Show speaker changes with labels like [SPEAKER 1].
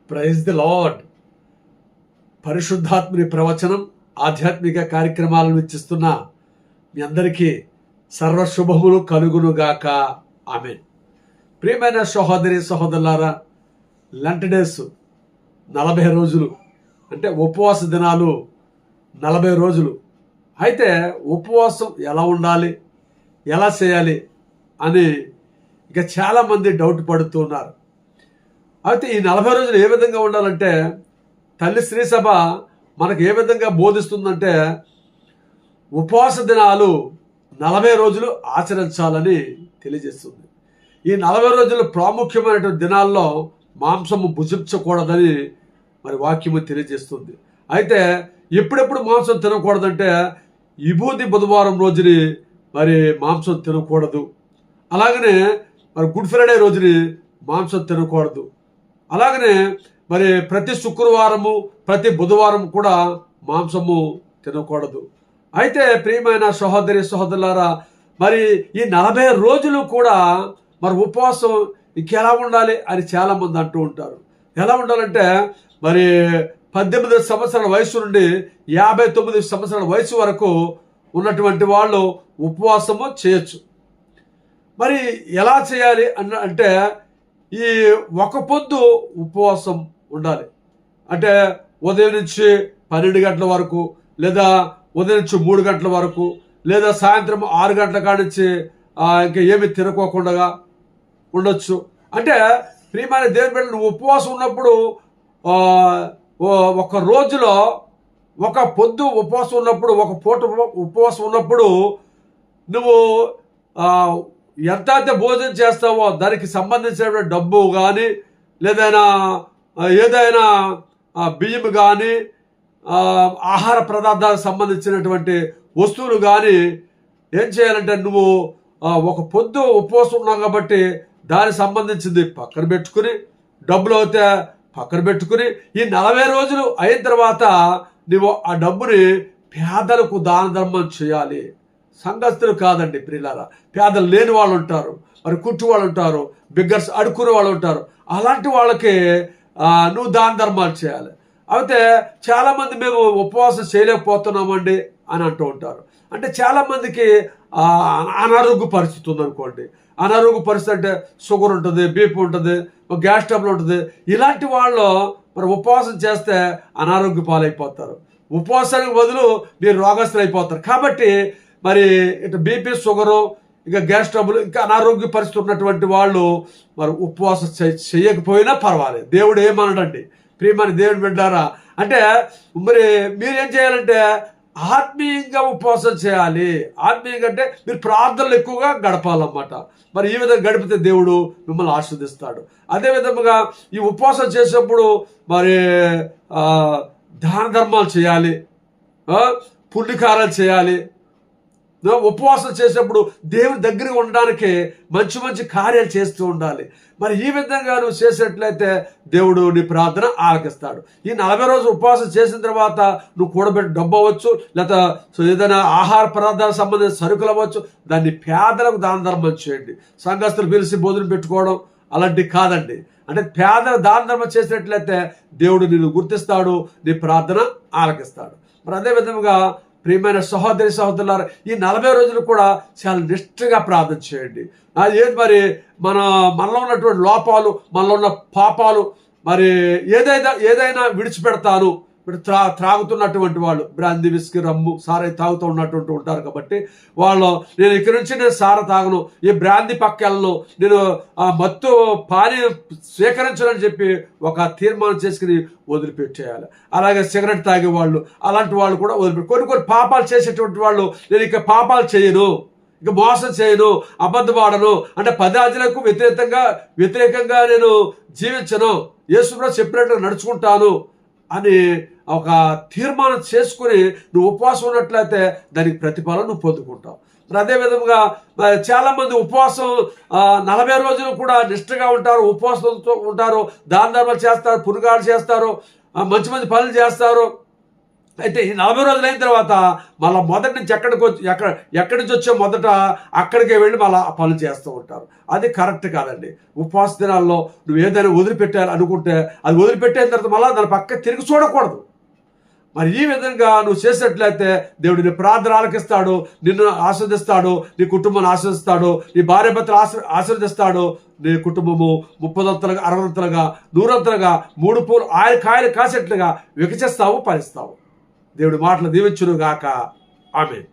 [SPEAKER 1] Praise the lord. పరిశుద్ధాత్మని ప్రవచనం ఆధ్యాత్మిక కార్యక్రమాలను ఇచ్చిస్తున్న మీ అందరికీ సర్వశుభములు కలుగునుగాక. ఆమేన్. ప్రియమైన సహోదరి సహోదరులారా, లెంట్ డేస్ 40 రోజులు అంటే ఉపవాస దినాలు 40 రోజులు. అయితే ఉపవాసం ఎలా ఉండాలి, ఎలా చేయాలి అని ఇక చాలామంది డౌట్ పడుతున్నారు. అయితే ఈ 40 రోజులు ఏ విధంగా ఉండాలంటే తల్లి శ్రీ సభ మనకు ఏ విధంగా బోధిస్తుందంటే ఉపవాస దినాలు 40 రోజులు ఆచరించాలని తెలియజేస్తుంది. ఈ 40 రోజులు ప్రాముఖ్యమైనటువంటి దినాల్లో మాంసము భుజించకూడదని మరి వాక్యము తెలియజేస్తుంది. అయితే ఎప్పుడెప్పుడు మాంసం తినకూడదంటే విభూది బుధవారం రోజుని మరి మాంసం తినకూడదు. అలాగనే మరి గుడ్ ఫ్రైడే రోజుని మాంసం తినకూడదు. అలాగనే మరి ప్రతి శుక్రవారము ప్రతి బుధవారం కూడా మాంసము తినకూడదు. అయితే ప్రియమైన సహోదరి సహోదరులారా, మరి ఈ 40 రోజులు కూడా మరి ఉపవాసం ఇంకెలా ఉండాలి అని చాలామంది అంటూ ఉంటారు. ఎలా ఉండాలంటే మరి 18 సంవత్సరాల వయసు నుండి 59 సంవత్సరాల వయసు వరకు ఉన్నటువంటి వాళ్ళు ఉపవాసము చేయొచ్చు. మరి ఎలా చేయాలి అంటే ఈ ఒక పొద్దు ఉపవాసం ఉండాలి. అంటే ఉదయం నుంచి 12 గంటల వరకు, లేదా ఉదయం నుంచి 3 గంటల వరకు, లేదా సాయంత్రం 6 గంటల కానించి ఇంకా ఏమి తినకోకుండా ఉండొచ్చు. అంటే ప్రియమైన దేవుని బిడ్డలు, నువ్వు ఉపవాసం ఉన్నప్పుడు ఒక రోజులో ఒక పొద్దు ఉపవాసం ఉన్నప్పుడు, ఒక పూట ఉపవాసం ఉన్నప్పుడు నువ్వు ఎంత అయితే భోజనం చేస్తావో దానికి సంబంధించిన డబ్బు కానీ, లేదైనా ఏదైనా బియ్యం కానీ, ఆహార పదార్థాలకు సంబంధించినటువంటి వస్తువులు కానీ ఏం చేయాలంటే నువ్వు ఒక పొద్దు ఉపవాసం ఉన్నావు కాబట్టి దానికి సంబంధించింది పక్కన పెట్టుకుని, డబ్బులు అయితే పక్కన పెట్టుకుని, ఈ 40 రోజులు అయిన తర్వాత నువ్వు ఆ డబ్బుని పేదలకు దాన ధర్మం చేయాలి. సంఘస్థులు కాదండి ప్రియులారా, పేదలు లేని వాళ్ళు ఉంటారు, మరి కుట్టు వాళ్ళు ఉంటారు, బిగ్గర్స్ అడుక్కునే వాళ్ళు ఉంటారు. అలాంటి వాళ్ళకి నువ్వు దాన ధర్మాలు చేయాలి. అయితే చాలామంది మేము ఉపవాసం చేయలేకపోతున్నామండి అని అంటూ ఉంటారు. అంటే చాలామందికి అనారోగ్య పరిస్థితి ఉందనుకోండి. అనారోగ్య పరిస్థితి అంటే షుగర్ ఉంటుంది, బీపీ ఉంటుంది, గ్యాస్ ట్రబుల్ ఉంటుంది. ఇలాంటి వాళ్ళు మరి ఉపవాసం చేస్తే అనారోగ్య పాలైపోతారు. ఉపవాసానికి బదులు మీరు రోగస్తులు అయిపోతారు. కాబట్టి మరి ఇటు బీపీ, షుగరు, ఇంకా గ్యాస్ ట్రబుల్, ఇంకా అనారోగ్య పరిస్థితి ఉన్నటువంటి వాళ్ళు మరి ఉపవాసం చేయకపోయినా పర్వాలేదు. దేవుడు ఏమనడండి. ప్రియమైన దేవుని బిడ్డారా, అంటే మరి మీరేం చేయాలంటే ఆత్మీయంగా ఉపవాసం చేయాలి. ఆత్మీయంగా అంటే మీరు ప్రార్థనలు ఎక్కువగా గడపాలన్నమాట. మరి ఈ విధంగా గడిపితే దేవుడు మిమ్మల్ని ఆశీర్వదిస్తాడు. అదే విధముగా ఈ ఉపవాసం చేసేప్పుడు మరి దాన ధర్మాలు చేయాలి, పుణ్యకారాలు చేయాలి. ఉపవాసం చేసేప్పుడు దేవుని దగ్గర ఉండడానికి మంచి మంచి కార్యాలు చేస్తూ ఉండాలి. మరి ఈ విధంగా నువ్వు చేసినట్లయితే దేవుడు నీ ప్రార్థన ఆలకిస్తాడు. ఈ 40 రోజులు ఉపవాసం చేసిన తర్వాత నువ్వు కూడబెట్టి డబ్బు అవ్వచ్చు, లేదా ఏదైనా ఆహార పదార్థాలకు సంబంధించిన సరుకులు అవ్వచ్చు, దాన్ని పేదలకు దాన ధర్మం చేయండి. సంఘస్థులు పిలిచి భోజనం పెట్టుకోవడం అలాంటివి కాదండి. అంటే పేదలకు దాన ధర్మం చేసినట్లయితే దేవుడు నిన్ను గుర్తిస్తాడు, నీ ప్రార్థన ఆలకిస్తాడు. మరి అదే విధముగా ప్రియమైన సహోదరి సహోదరులారా, ఈ 40 రోజులు కూడా చాలా నిష్ఠగా ప్రార్థన చేయండి. ఏది మరి మనలో ఉన్నటువంటి లోపాలు, మనలో ఉన్న పాపాలు మరి ఏదైనా విడిచిపెడతాను. ఇప్పుడు త్రాగుతున్నటువంటి వాళ్ళు బ్రాందీ, విస్కీ, రమ్ము, సారా తాగుతూ ఉన్నటువంటి ఉంటారు. కాబట్టి వాళ్ళు నేను ఇక్కడి నుంచి నేను సారా తాగను, ఈ బ్రాందీ పక్క వెళ్ళను, నేను మత్తు పానీయం స్వీకరించనని చెప్పి ఒక తీర్మానం చేసుకుని వదిలిపెట్టేయాలి. అలాగే సిగరెట్ తాగే వాళ్ళు, అలాంటి వాళ్ళు కూడా వదిలిపెట్టి, కొన్ని పాపాలు చేసేటువంటి వాళ్ళు నేను ఇక పాపాలు చేయను, ఇక మోసం చేయను, అబద్ధమాడను, అంటే 10 ఆజ్ఞలకు వ్యతిరేకంగా నేను జీవించను, యేసుప్రభువు చెప్పినట్టుగా నడుచుకుంటాను అని ఒక తీర్మానం చేసుకుని నువ్వు ఉపవాసం ఉన్నట్లయితే దానికి ప్రతిఫలం నువ్వు పొందుకుంటావు. మరి అదేవిధంగా చాలామంది ఉపవాసం 40 రోజులు కూడా నిష్ఠగా ఉంటారు, ఉపవాసంతో ఉంటారు, దాన ధర్మాలు చేస్తారు, పుణ్యాలు చేస్తారు, మంచి మంచి పనులు చేస్తారు. అయితే ఈ 40 రోజులు అయిన తర్వాత మళ్ళీ మొదటి నుంచి ఎక్కడి నుంచి వచ్చే మొదట అక్కడికే వెళ్ళి మళ్ళీ పనులు చేస్తూ ఉంటారు. అది కరెక్ట్ కాదండి. ఉపవాస దినాల్లో నువ్వు ఏదైనా వదిలిపెట్టాలి అనుకుంటే అది వదిలిపెట్టిన తర్వాత మళ్ళీ దాని పక్క తిరిగి చూడకూడదు. మరి ఈ విధంగా నువ్వు చేసినట్లయితే దేవుడు నీ ప్రార్థన ఆలకిస్తాడు, నిన్ను ఆస్వాదిస్తాడు, నీ కుటుంబాన్ని ఆస్వాదిస్తాడు, నీ భార్య భర్తలు ఆశీర్వదిస్తాడు. నీ కుటుంబము 30 60 100 3 పూలు ఆయన కాయలు కాసేట్లుగా వికసిస్తావు, ఫలిస్తావు. దేవుడి మాటలు దీవించును గాక. ఆమేన్.